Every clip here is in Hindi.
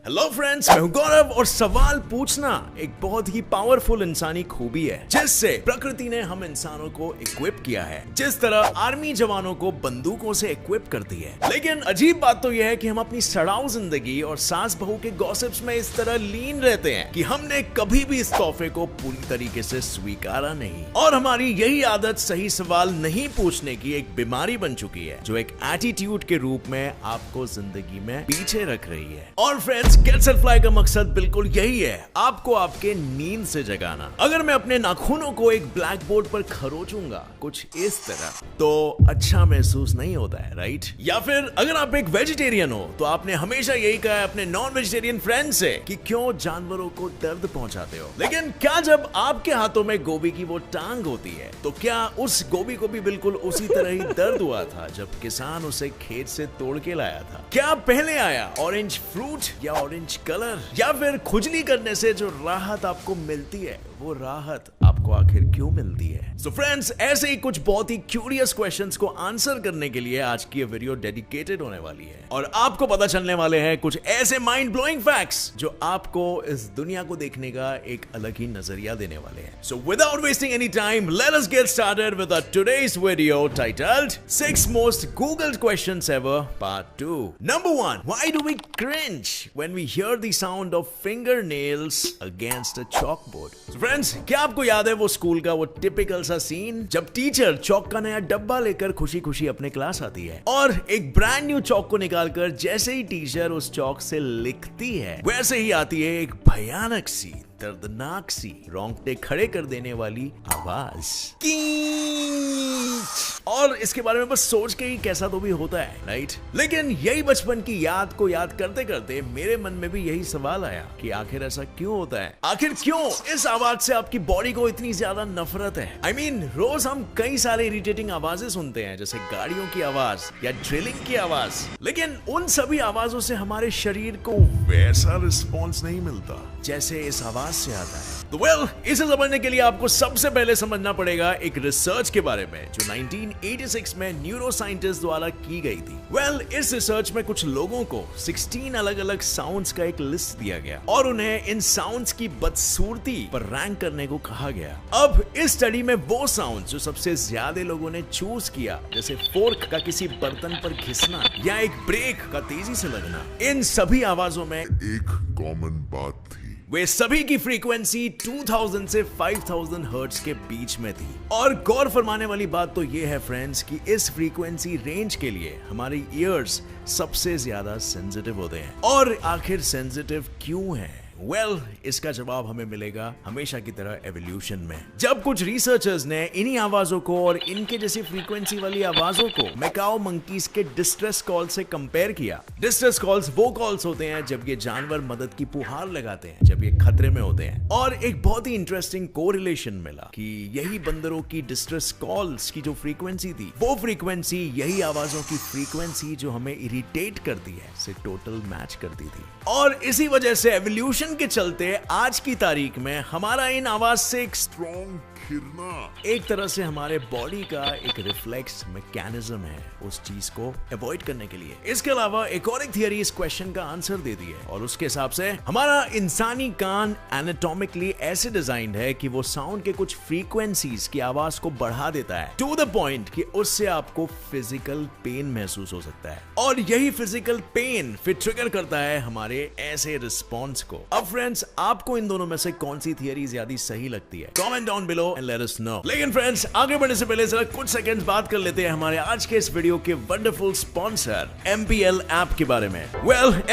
हेलो फ्रेंड्स, मैं हूं गौरव और सवाल पूछना एक बहुत ही पावरफुल इंसानी खूबी है जिससे प्रकृति ने हम इंसानों को इक्विप किया है, जिस तरह आर्मी जवानों को बंदूकों से इक्विप करती है। लेकिन अजीब बात तो यह है कि हम अपनी सड़ाऊ जिंदगी और सास बहू के गॉसिप्स में इस तरह लीन रहते हैं कि हमने कभी भी इस तोहफे को पूरी तरीके से स्वीकारा नहीं। और हमारी यही आदत सही सवाल नहीं पूछने की एक बीमारी बन चुकी है जो एक एटीट्यूड के रूप में आपको जिंदगी में पीछे रख रही है। और फ्रेंड्स, गेट्स एंड फ्लाई का मकसद बिल्कुल यही है, आपको आपके नींद से जगाना। अगर मैं अपने नाखूनों को एक ब्लैक बोर्ड पर खरोचूंगा कुछ इस तरह तो अच्छा महसूस नहीं होता है, राइट? या फिर अगर आप एक वेजिटेरियन हो तो आपने हमेशा यही कहा है अपने नॉन वेजिटेरियन फ्रेंड से कि क्यों जानवरों को दर्द पहुंचाते हो। लेकिन क्या जब आपके हाथों में गोभी की वो टांग होती है तो क्या उस गोभी को भी बिल्कुल उसी तरह ही दर्द हुआ था जब किसान उसे खेत से तोड़ के लाया था? क्या पहले आया ऑरेंज फ्रूट या ऑरेंज कलर, या फिर खुजली करने से जो राहत आपको मिलती है वो राहत आपको आखिर क्यों मिलती है? सो फ्रेंड्स, ऐसे ही कुछ बहुत ही क्यूरियस क्वेश्चंस को आंसर करने के लिए आज की ये वीडियो डेडिकेटेड होने वाली है और आपको पता चलने वाले हैं कुछ ऐसे माइंड ब्लोइंग फैक्ट्स जो आपको इस दुनिया को देखने का एक अलग ही नजरिया देने वाले हैं। So without wasting any time, let us get started with today's video titled 6 most googled questions ever part 2। Number 1, why do we cringe when we hear the sound of fingernails against a chalkboard? Friends, क्या आपको याद है वो स्कूल का वो टिपिकल सा सीन जब टीचर चौक का नया डब्बा लेकर खुशी खुशी अपने क्लास आती है और एक ब्रांड न्यू चौक को निकालकर जैसे ही टीचर उस चौक से लिखती है वैसे ही आती है एक भयानक सी, दर्दनाक सी, रोंगटे खड़े कर देने वाली आवाज, और इसके बारे में बस सोच के ही कैसा तो भी होता है, राइट? लेकिन यही बचपन की याद को याद करते करते मेरे मन में भी यही सवाल आया कि आखिर ऐसा क्यों होता है? आखिर क्यों इस आवाज से आपकी बॉडी को इतनी ज्यादा नफरत है? I mean, रोज हम कई सारे इरिटेटिंग आवाजें सुनते हैं जैसे गाड़ियों की आवाज या ड्रिलिंग की आवाज, लेकिन उन सभी आवाजों से हमारे शरीर को वैसा रिस्पॉन्स नहीं मिलता जैसे इस आवाज से आता है। तो इसे समझने के लिए आपको सबसे पहले समझना पड़ेगा एक रिसर्च के बारे में जो 1986 में न्यूरो साइंटिस्ट द्वारा की गई थी। इस रिसर्च में कुछ लोगों को 16 अलग अलग साउंड्स का एक लिस्ट दिया गया और उन्हें इन साउंड्स की बदसूरती पर रैंक करने को कहा गया। अब इस स्टडी में वो साउंड जो सबसे ज्यादा लोगों ने चूज किया, जैसे फोर्क का किसी बर्तन पर घिसना या एक ब्रेक का तेजी से लगना, इन सभी आवाजों में एक कॉमन बात थी, वे सभी की फ्रीक्वेंसी 2000 से 5000 हर्ट्ज के बीच में थी। और गौर फरमाने वाली बात तो ये है फ्रेंड्स कि इस फ्रीक्वेंसी रेंज के लिए हमारे ईयर्स सबसे ज्यादा सेंसिटिव होते हैं। और आखिर सेंसिटिव क्यों है? इसका जवाब हमें मिलेगा हमेशा की तरह एवोल्यूशन में, जब कुछ रिसर्चर्स ने इन्हीं आवाजों को और इनके जैसी फ्रीक्वेंसी वाली आवाजों को मैकाओ मंकीज के डिस्ट्रेस कॉल से कंपेयर किया। डिस्ट्रेस कॉल्स वो कॉल्स होते हैं जब ये जानवर मदद की पुकार लगाते हैं जब ये खतरे में होते हैं। और एक बहुत ही इंटरेस्टिंग कोरिलेशन मिला कि यही बंदरों की डिस्ट्रेस कॉल्स की जो फ्रीक्वेंसी थी वो फ्रीक्वेंसी यही आवाजों की फ्रीक्वेंसी जो हमें इरिटेट करती है से टोटल मैच करती थी। और इसी वजह से एवोल्यूशन के चलते आज की तारीख में हमारा इन आवाज से एक स्ट्रॉन्ग खिरना एक तरह से हमारे बॉडी का एक रिफ्लेक्स मैकेनिज्म है उस चीज को अवॉइड करने के लिए। इसके अलावा एक और एक थियरी इस क्वेश्चन का आंसर देती है और उसके हिसाब से हमारा इंसानी कान एनाटॉमिकली ऐसे डिजाइंड है कि वो साउंड के कुछ फ्रीक्वेंसीज की आवाज को बढ़ा देता है टू द पॉइंट कि उससे आपको फिजिकल पेन महसूस हो सकता है और यही फिजिकल पेन फिर ट्रिगर करता है हमारे ऐसे रिस्पॉन्स को। अब फ्रेंड्स, आपको इन दोनों में से कौन सी थियरी ज्यादा सही लगती है? Comment down below and let us know. लेकिन फ्रेंड्स, आगे बढ़ने से पहले जरा कुछ सेकंड्स बात कर लेते हैं हमारे आज के इस वीडियो के वंडरफुल स्पॉन्सर MPL ऐप के बारे में।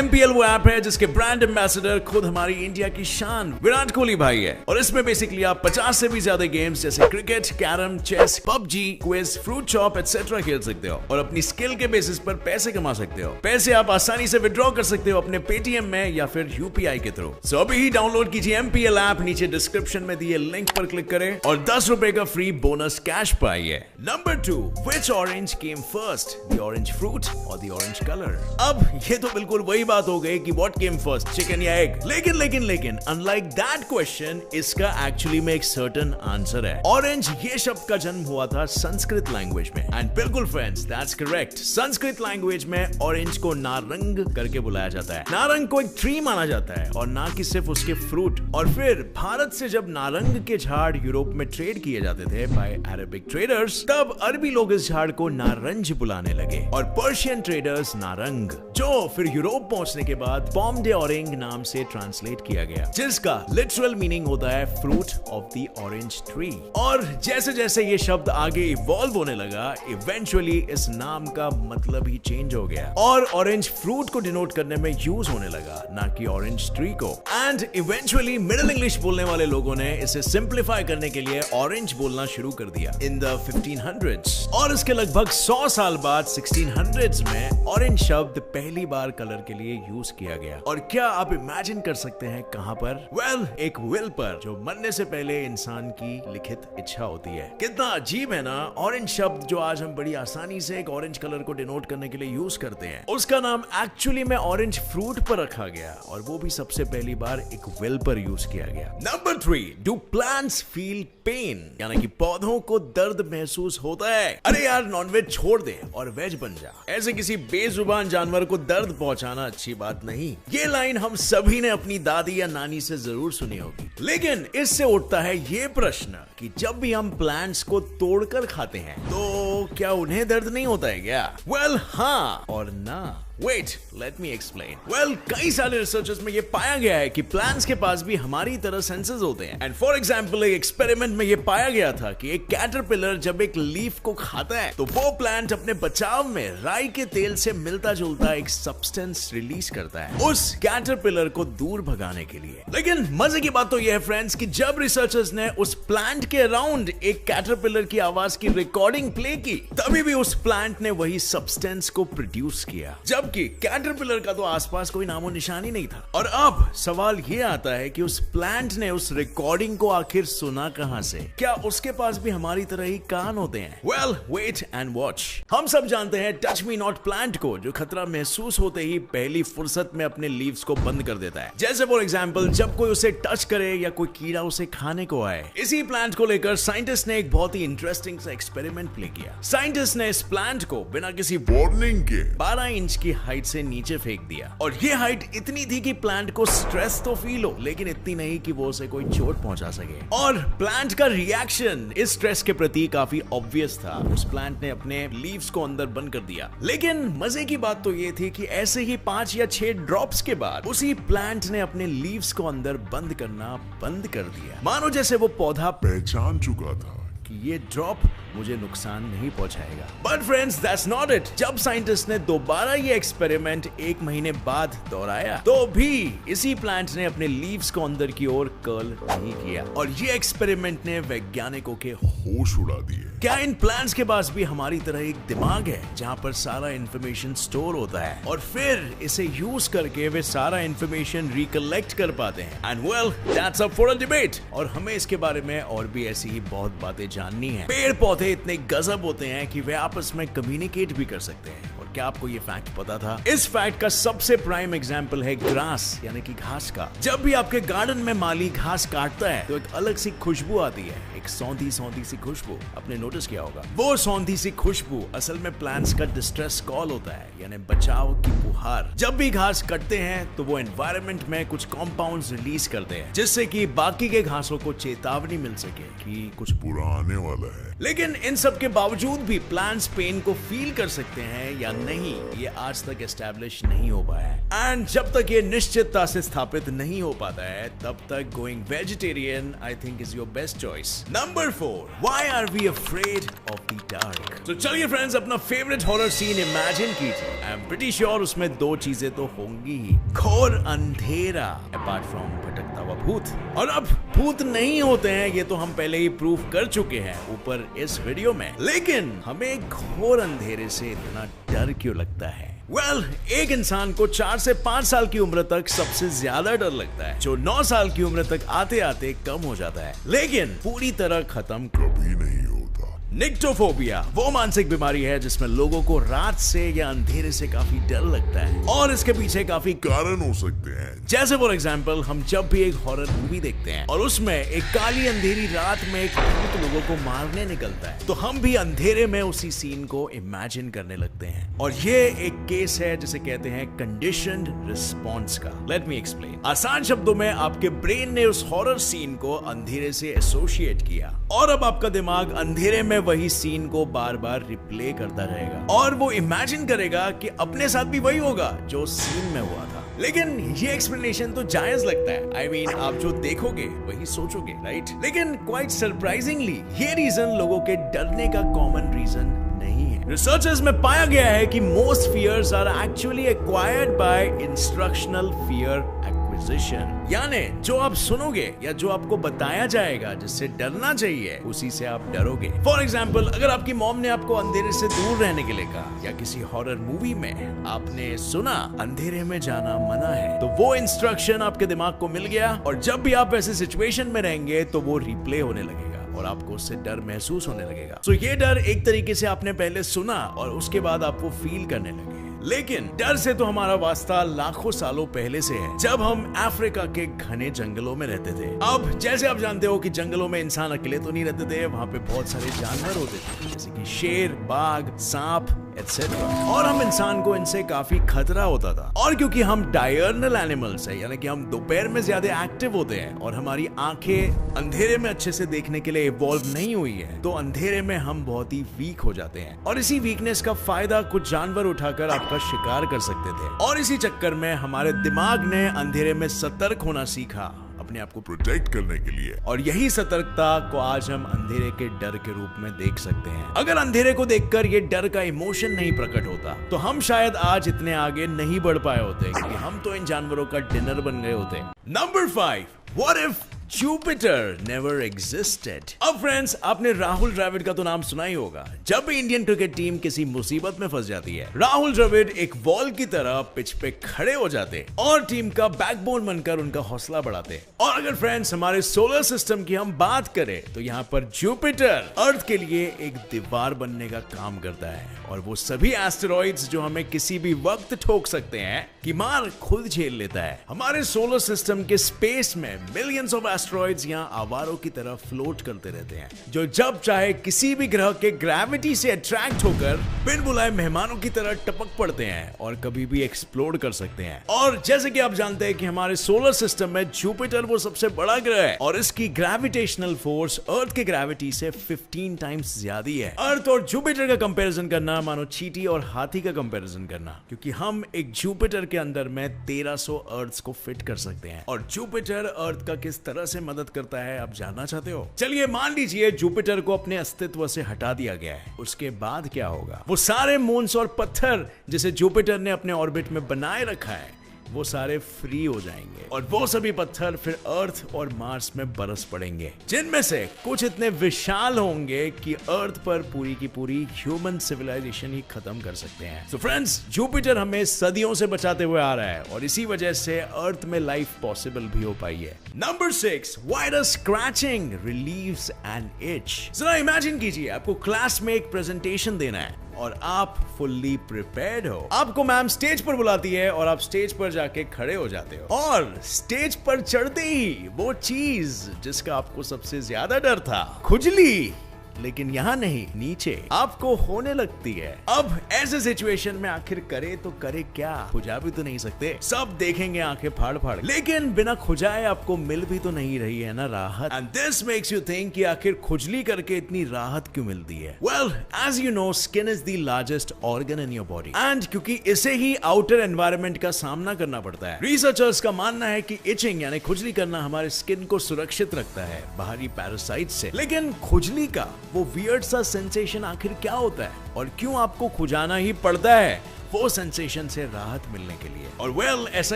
MPL वो ऐप है जिसके ब्रांड एम्बेसडर खुद हमारी इंडिया की शान विराट कोहली भाई है और इसमें बेसिकली आप 50 से भी ज्यादा गेम्स जैसे cricket, carrom, chess, PUBG, quiz, fruit chop etcetera खेल सकते हो और अपनी स्किल के बेसिस पर पैसे कमा सकते हो। पैसे आप आसानी से विड्रॉ कर सकते हो अपने पेटीएम में या फिर UPI के थ्रू। करो। सो अभी ही डाउनलोड कीजिए MPL ऐप, नीचे डिस्क्रिप्शन में दिए लिंक पर क्लिक करें और 10 रुपए का फ्री बोनस कैश पाइए। Number 2, which orange came first, the orange fruit or the orange color? अब ये तो बिल्कुल वही बात हो गई कि what came first, chicken या egg। लेकिन unlike that question, इसका एक्चुअली में एक सर्टेन आंसर है। ऑरेंज ये शब्द का जन्म हुआ था संस्कृत लैंग्वेज में। एंड बिल्कुल friends, that's correct. Sanskrit language में ऑरेंज को नारंग करके बुलाया जाता है। नारंग को एक ट्री माना जाता है और ना कि सिर्फ उसके फ्रूट। और फिर भारत से जब नारंग के झाड़ यूरोप में ट्रेड किए जाते थे बाय अरेबिक ट्रेडर्स, तब अरबी लोग इस झाड़ को नारंज बुलाने लगे और पर्शियन ट्रेडर्स नारंग, जो फिर यूरोप पहुंचने के बाद पॉम डे ऑरेंज नाम से ट्रांसलेट किया गया, जिसका लिटरल मीनिंग होता है fruit of the orange tree. और जैसे जैसे ये शब्द आगे इवॉल्व होने लगा, इवेंचुअली इस नाम का मतलब ही चेंज हो गया और ऑरेंज फ्रूट को डिनोट करने में यूज होने लगा, ना कि ऑरेंज ट्री को। एंड इवेंचुअली मिडिल इंग्लिश बोलने वाले लोगों ने इसे सिंप्लीफाई करने के लिए ऑरेंज बोलना शुरू कर दिया इन द 1500s। और इसके लगभग 100 साल बाद 1600s में ऑरेंज शब्द पहली बार कलर के लिए यूज किया गया। और क्या आप इमेजिन कर सकते हैं कहां पर? वेल, एक विल पर, जो मरने से पहले इंसान की लिखित इच्छा होती है। कितना अजीब है ना। ऑरेंज शब्द जो आज हम बड़ी आसानी से एक ऑरेंज कलर को डिनोट करने के लिए यूज करते हैं, उसका नाम एक्चुअली में ऑरेंज फ्रूट पर रखा गया और वो भी सबसे पहली बार एक विल पर यूज किया गया। Number 3, do plants feel pain, यानी कि पौधों को दर्द महसूस होता है? अरे यार, नॉनवेज छोड़ दे और वेज बन जा। ऐसे किसी बेजुबान जानवर को दर्द पहुंचाना अच्छी बात नहीं। ये लाइन हम सभी ने अपनी दादी या नानी से जरूर सुनी होगी। लेकिन इससे उठता है ये प्रश्न कि जब भी हम प्लांट्स को तोड़कर खाते हैं तो क्या उन्हें दर्द नहीं होता है क्या? वेल, हाँ और ना। Wait, let me explain. Well, कई सारे रिसर्चर्स में ये पाया गया है कि प्लांट्स के पास भी हमारी तरह सेंसेस होते हैं। एंड फॉर एग्जांपल, एक एक्सपेरिमेंट में ये पाया गया था कि एक कैटरपिलर जब एक लीफ को खाता है तो वो प्लांट अपने बचाव में राई के तेल से मिलता जुलता एक सब्सटेंस रिलीज करता है उस कैटरपिलर को दूर भगाने के लिए। लेकिन मजे की बात तो यह है फ्रेंड्स कि जब रिसर्चर्स ने उस प्लांट के अराउंड एक कैटरपिलर की आवाज की रिकॉर्डिंग प्ले की, तभी भी उस प्लांट ने वही सब्सटेंस को प्रोड्यूस किया, जबकि कैटरपिलर का तो आसपास कोई नामो निशानी नहीं था। और अब सवाल ये आता है कि उस प्लांट ने उस रिकॉर्डिंग को आखिर सुना कहां से? क्या उसके पास भी हमारी तरह ही कान होते हैं? Well, wait and watch. हम सब जानते हैं टच मी नॉट प्लांट को, जो खतरा महसूस होते ही पहली फुर्सत में अपने लीव्स को बंद कर देता है। जैसे फॉर एग्जांपल, जब कोई उसे टच करे या कोई कीड़ा उसे खाने को आए। इसी प्लांट को लेकर साइंटिस्ट ने एक बहुत ही इंटरेस्टिंग सा एक्सपेरिमेंट प्ले किया। साइंटिस्ट ने इस प्लांट को बिना किसी वार्निंग के 12 इंच की हाइट से नीचे फेंक दिया। और ये हाइट इतनी थी कि प्लांट को स्ट्रेस तो फील हो, लेकिन इतनी नहीं कि वो उसे कोई चोट पहुंचा सके। और प्लांट का रिएक्शन इस स्ट्रेस के प्रति काफी ऑब्वियस था। उस प्लांट ने अपने लीव्स को अंदर बंद कर दिया। लेकिन मजे की बात तो ये थी कि ऐसे ही 5 या 6 ड्रॉप्स के बाद उसी प्लांट ने अपने लीव्स को अंदर बंद करना बंद कर दिया, मानो जैसे वो पौधा पहचान चुका था कि ये ड्रॉप मुझे नुकसान नहीं पहुंचाएगा। But friends, that's not it. जब साइंटिस्ट ने दोबारा ये एक्सपेरिमेंट 1 महीने बाद दोहराया, तो भी इसी प्लांट ने अपने लीव्स को अंदर की ओर कर्ल नहीं किया। और ये एक्सपेरिमेंट ने वैज्ञानिकों के होश उड़ा दिए। क्या इन प्लांट्स के पास भी हमारी तरह एक दिमाग है जहां पर सारा इंफॉर्मेशन स्टोर होता है और फिर इसे यूज करके वे सारा इंफॉर्मेशन रिकलेक्ट कर पाते हैं? And well, that's up for a debate. और हमें इसके बारे में और भी ऐसी ही बहुत बातें जाननी है। पेड़ पौधे इतने गजब होते हैं कि वे आपस में कम्युनिकेट भी कर सकते हैं। और क्या आपको ये फैक्ट पता था? इस फैक्ट का सबसे प्राइम एग्जांपल है ग्रास, यानी कि घास का। जब भी आपके गार्डन में माली घास काटता है तो एक अलग सी खुशबू आती है, एक सौंधी सौंधी सी खुशबू। आपने नोटिस किया होगा? वो सौंधी सी खुशबू असल में प्लांट्स का डिस्ट्रेस कॉल होता है, यानी बचाव की पुकार। जब भी घास कटते हैं तो वो एनवायरनमेंट में कुछ कॉम्पाउंड्स रिलीज करते हैं, जिससे कि बाकी के घासों को चेतावनी मिल सके कि कुछ बुरा आने वाला है। लेकिन इन सब के बावजूद भी प्लांट्स पेन को फील कर सकते हैं या नहीं, ये आज तक एस्टैब्लिश नहीं हो पाया है। एंड जब तक ये निश्चितता से स्थापित नहीं हो पाता है, तब तक going vegetarian I think is your best choice. Number 4, why are we afraid of the dark? तो चलिए फ्रेंड्स, अपना फेवरेट हॉरर सीन इमेजिन कीजिए। आई एम प्रीटी श्योर उसमें 2 चीजें तो होंगी ही, घोर अंधेरा अपार्ट फ्रॉम भटकता हुआ भूत। और अब भूत नहीं होते हैं, ये तो हम पहले ही प्रूफ कर चुके हैं ऊपर इस वीडियो में। लेकिन हमें घोर अंधेरे से इतना डर क्यों लगता है? वेल, एक इंसान को 4 से 5 साल की उम्र तक सबसे ज्यादा डर लगता है, जो 9 साल की उम्र तक आते आते कम हो जाता है, लेकिन पूरी तरह खत्म कभी नहीं होता। निक्टोफोबिया वो मानसिक बीमारी है जिसमें लोगों को रात से या अंधेरे से काफी डर लगता है, और इसके पीछे काफी कारण हो सकते हैं। जैसे फॉर एग्जाम्पल, हम जब भी एक हॉरर मूवी देखते हैं और उसमें एक काली अंधेरी रात में एक भूत लोगों को मारने निकलता है, तो हम भी अंधेरे में उसी सीन को इमेजिन करने लगते हैं। और ये एक केस है जिसे कहते हैं कंडीशनड रिस्पॉन्स का। Let me explain. आसान शब्दों में, आपके ब्रेन ने उस हॉरर सीन को अंधेरे से एसोसिएट किया, और अब आपका दिमाग अंधेरे में वही सीन को बार बार रिप्ले करता रहेगा, और वो इमेजिन करेगा कि अपने साथ भी वही होगा जो सीन में हुआ था। लेकिन ये एक्सप्लेनेशन तो जायज लगता है। I mean, आप जो देखोगे वही सोचोगे, राइट? लेकिन क्वाइट सरप्राइजिंगली ये रीजन लोगों के डरने का कॉमन रीजन नहीं है। रिसर्चर्स में पाया गया है कि most fears are actually acquired by instructional fear acquisition, यानी जो आप सुनोगे या जो आपको बताया जाएगा जिससे डरना चाहिए, उसी से आप डरोगे। फॉर एग्जाम्पल, अगर आपकी मॉम ने आपको अंधेरे से दूर रहने के लिए कहा, या किसी हॉरर मूवी में आपने सुना अंधेरे में जाना मना है, तो वो इंस्ट्रक्शन आपके दिमाग को मिल गया, और जब भी आप ऐसे सिचुएशन में रहेंगे तो वो रिप्ले होने लगेगा और आपको उससे डर महसूस होने लगेगा। तो ये डर एक तरीके से आपने पहले सुना और उसके बाद आप वो फील करने लगे। लेकिन डर से तो हमारा वास्ता लाखों सालों पहले से है, जब हम अफ्रीका के घने जंगलों में रहते थे। अब जैसे आप जानते हो कि जंगलों में इंसान अकेले तो नहीं रहते थे, वहाँ पे बहुत सारे जानवर होते थे, जैसे कि शेर, बाघ, सांप एटसेट्रा, और हम इंसान को इनसे काफी खतरा होता था। और क्योंकि हम डायर्नल एनिमल्स है, यानी कि हम दोपहर में ज्यादा एक्टिव होते हैं और हमारी आंखें अंधेरे में अच्छे से देखने के लिए इवॉल्व नहीं हुई है, तो अंधेरे में हम बहुत ही वीक हो जाते हैं, और इसी वीकनेस का फायदा कुछ जानवर उठाकर आपका शिकार कर सकते थे। और इसी चक्कर में हमारे दिमाग ने अंधेरे में सतर्क होना सीखा, अपने आप को प्रोटेक्ट करने के लिए। और यही सतर्कता को आज हम अंधेरे के डर के रूप में देख सकते हैं। अगर अंधेरे को देखकर ये डर का इमोशन नहीं प्रकट होता, तो हम शायद आज इतने आगे नहीं बढ़ पाए होते, क्योंकि हम तो इन जानवरों का डिनर बन गए होते। Number 5, what if Jupiter never existed. अब फ्रेंड्स, आपने राहुल द्रविड़ का तो नाम सुना ही होगा। जब भी इंडियन क्रिकेट टीम किसी मुसीबत में फंस जाती है, राहुल द्रविड़ एक वॉल की तरह पिच पे खड़े हो जाते और टीम का बैकबोन बनकर उनका हौसला बढ़ाते। और अगर फ्रेंड्स हमारे सोलर सिस्टम की हम बात करें, तो यहाँ पर जुपिटर अर्थ के लिए एक दीवार बनने का काम करता है, और वो सभी एस्टेरॉइड्स जो हमें किसी भी वक्त ठोक सकते हैं की मार खुद झेल लेता है। हमारे सोलर सिस्टम के स्पेस में मिलियंस ऑफ एस्टेरॉइड्स यहाँ आवारों की तरह फ्लोट करते रहते हैं, जो जब चाहे किसी भी ग्रह के ग्रेविटी से अट्रैक्ट होकर बिन बुलाए मेहमानों की तरह टपक पड़ते हैं और कभी भी एक्सप्लोड कर सकते हैं। और जैसे कि आप जानते हैं कि हमारे सोलर सिस्टम में जुपिटर वो सबसे बड़ा ग्रह है, और इसकी ग्रेविटेशनल फोर्स अर्थ के ग्रेविटी से 15 टाइम्स ज्यादा है। अर्थ और जुपिटर का कंपैरिजन करना मानो चींटी और हाथी का कंपैरिजन करना, क्योंकि हम एक जुपिटर के अंदर में 1300 अर्थ्स को फिट कर सकते हैं। और जुपिटर अर्थ का किस तरह से मदद करता है, आप जानना चाहते हो? चलिए मान लीजिए जुपिटर को अपने अस्तित्व से हटा दिया गया है, उसके बाद क्या होगा? वो सारे मून्स और पत्थर जिसे जुपिटर ने अपने ऑर्बिट में बनाए रखा है, वो सारे फ्री हो जाएंगे, और वो सभी पत्थर फिर अर्थ और मार्स में बरस पड़ेंगे, जिनमें से कुछ इतने विशाल होंगे कि अर्थ पर पूरी की पूरी ह्यूमन सिविलाइजेशन ही खत्म कर सकते हैं। तो फ्रेंड्स, जुपिटर हमें सदियों से बचाते हुए आ रहा है, और इसी वजह से अर्थ में लाइफ पॉसिबल भी हो पाई है। Number 6, why does scratching relieves an itch. जरा इमेजिन कीजिए, आपको क्लास में एक प्रेजेंटेशन देना है और आप फुल्ली प्रिपेयर्ड हो। आपको मैम स्टेज पर बुलाती है और आप स्टेज पर जाके खड़े हो जाते हो, और स्टेज पर चढ़ते ही वो चीज जिसका आपको सबसे ज्यादा डर था, खुजली, लेकिन यहाँ नहीं, नीचे आपको होने लगती है। अब ऐसे सिचुएशन में आखिर करे तो करे क्या? खुजा भी तो नहीं सकते, सब देखेंगे आंखें फाड़ फाड़, लेकिन बिना खुजाए आपको मिल भी तो नहीं रही है ना राहत। And this makes you think कि आखिर खुजली करके इतनी राहत क्यों मिलती है? Well, as you know, skin is the largest organ in your body, and क्योंकि इसे ही आउटर एनवायरनमेंट का सामना करना पड़ता है, रिसर्चर्स का मानना है कि इचिंग यानी खुजली करना हमारे स्किन को सुरक्षित रखता है बाहरी पैरासाइट से। लेकिन खुजली का वो वियर्ड सा सेंसेशन आखिर क्या होता है, और क्यों आपको खुजाना ही पड़ता है वो सेंसेशन से राहत मिलने के लिए? और वेल, ऐसा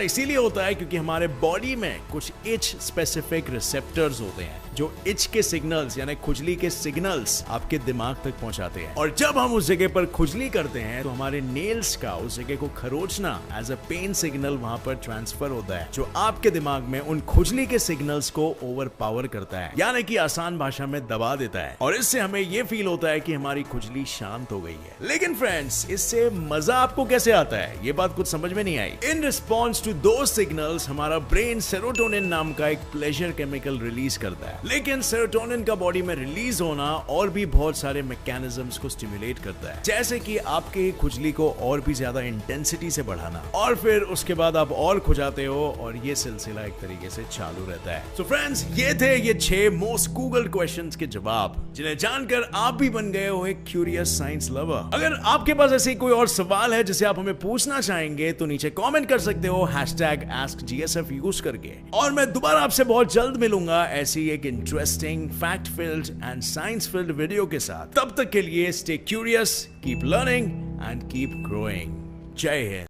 इसीलिए होता है क्योंकि हमारे बॉडी में कुछ इच स्पेसिफिक रिसेप्टर्स होते हैं जो इच के सिग्नल्स यानी खुजली के सिग्नल्स आपके दिमाग तक पहुंचाते हैं। और जब हम उस जगह पर खुजली करते हैं तो हमारे नेल्स का उस जगह को खरोचना एज अ पेन सिग्नल वहां पर ट्रांसफर होता है, जो आपके दिमाग में उन खुजली के सिग्नल्स को ओवर पावर करता है, यानी कि आसान भाषा में दबा देता है। और इससे हमें यह फील होता है कि हमारी खुजली शांत हो गई है। लेकिन फ्रेंड्स, इससे मजा आपको कैसे आता है, ये बात कुछ समझ में नहीं आई। इन रिस्पॉन्स टू दो सिग्नल्स हमारा ब्रेन सेरोटोनिन नाम का एक प्लेजर केमिकल रिलीज करता है। लेकिन सेरोटोनिन का बॉडी में रिलीज होना और भी बहुत सारे मैकेनिज्म्स को स्टिमुलेट करता है, जैसे कि आपके खुजली को और भी ज्यादा इंटेंसिटी से बढ़ाना, और फिर उसके बाद आप और खुजाते हो और ये सिलसिला एक तरीके से चालू रहता है। सो फ्रेंड्स, ये थे ये 6 मोस्ट गूगल्ड क्वेश्चंस के जवाब, जिन्हें जानकर आप भी बन गए हो एक क्यूरियस साइंस लवर। अगर आपके पास ऐसे कोई और सवाल है जिसे आप हमें पूछना चाहेंगे तो नीचे कमेंट कर सकते हो #AskGSF यूज करके। और मैं दोबारा आपसे बहुत जल्द मिलूंगा ऐसी एक interesting, fact filled and science field video के साथ। तब तक के लिए stay curious, keep learning and keep growing. जय हिंद।